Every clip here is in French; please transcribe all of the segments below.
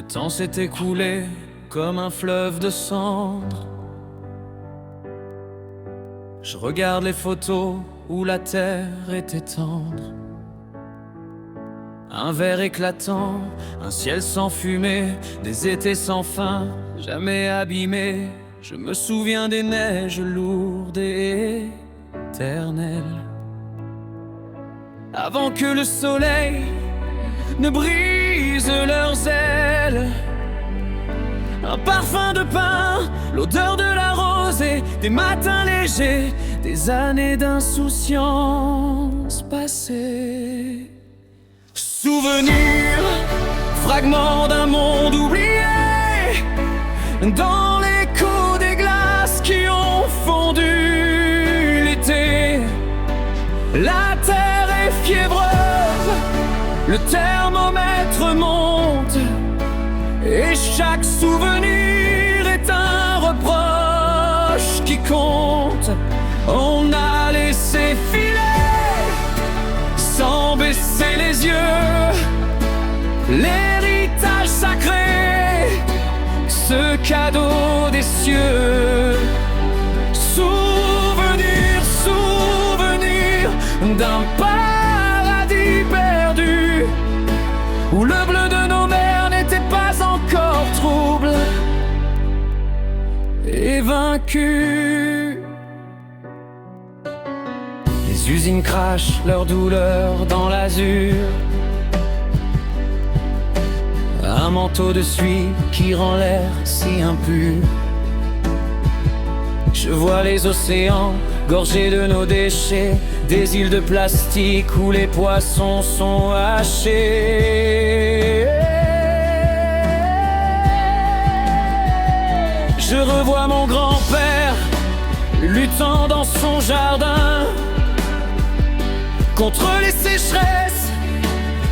temps s'est écoulé comme un fleuve de cendres. Je regarde les photos où la terre était tendre. Un verre éclatant, un ciel sans fumée, des étés sans fin, jamais abîmés. Je me souviens des neiges lourdes et éternelles. Avant que le soleil ne brise leurs ailes, un parfum de pin, l'odeur de la rosée, des matins légers, des années d'insouciance passées. Souvenirs, fragments d'un monde oublié, dans l'écho des glaces qui ont fondu l'été. La terre est fiévreuse, le thermomètre monte, et chaque souvenir est un reproche qui compte. On a laissé filer, sans baisser les yeux, l'héritage sacré, ce cadeau des cieux. Souvenir, souvenir d'un paradis perdu, où le bleu de nos mers n'était pas encore trouble et vaincu. Les usines crachent leur douleur dans l'azur, un manteau de suie qui rend l'air si impur. Je vois les océans gorgés de nos déchets, des îles de plastique où les poissons sont hachés. Je revois mon grand-père luttant dans son jardin contre les sécheresses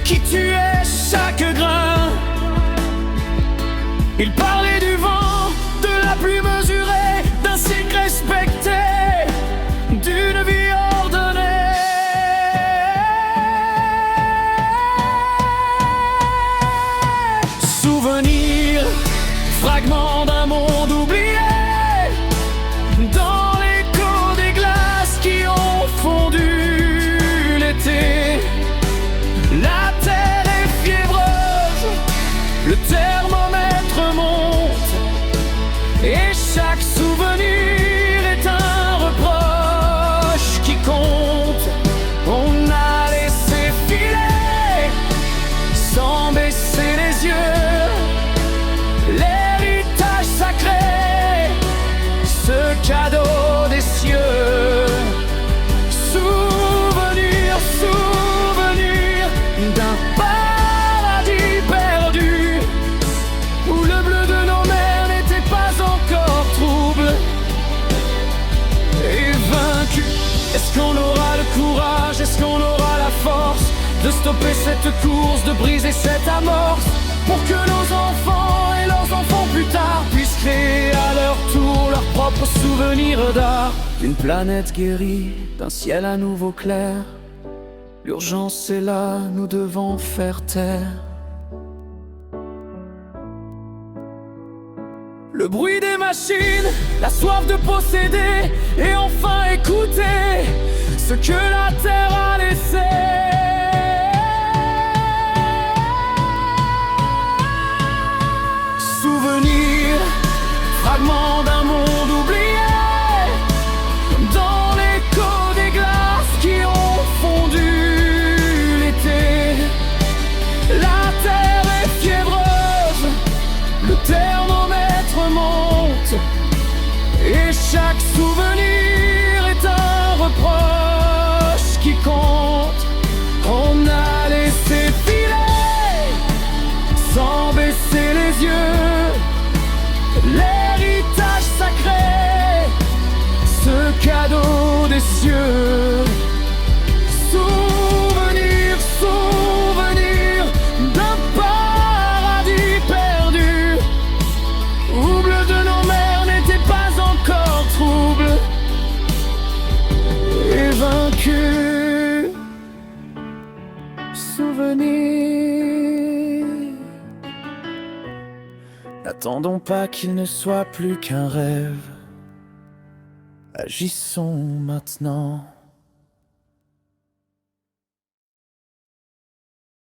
qui tuaient chaque grain. Il parlait du vent, de la pluie mesurée, d'un cycle respecté, d'une vie ordonnée. Souvenirs, fragments d'un monde oublié, dans l'écho des glaces qui ont fondu l'été. La terre est fiévreuse, le thermomètre monte, et chaque souvenir est un reproche qui compte. On a laissé filer, sans baisser les yeux, l'héritage sacré, ce cadeau des cieux. Souvenir, souvenir d'un paradis perdu, où le bleu de nos mers n'était pas encore trouble et vaincu. Est-ce qu'on aura le courage, est-ce qu'on aura la force de stopper cette course, de briser cette amorce, pour que nos enfants et leurs enfants plus tard puissent créer à leur tour leurs propres souvenirs d'art? D'une planète guérie, d'un ciel à nouveau clair, l'urgence est là, nous devons faire taire le bruit des machines, la soif de posséder, et enfin écouter ce que la terre a laissé. Souvenirs, fragments d'un monde oublié, dans l'écho des glaces qui ont fondu l'été. La terre est fiévreuse, le thermomètre monte, et chaque souvenir est un reproche qui compte. On a laissé filer, sans baisser les yeux, l'héritage sacré, ce cadeau des cieux. Souvenir, souvenir d'un paradis perdu, où le bleu de nos mers n'était pas encore trouble et vaincu. Souvenir N'attendons pas qu'il ne soit plus qu'un rêve. Agissons maintenant.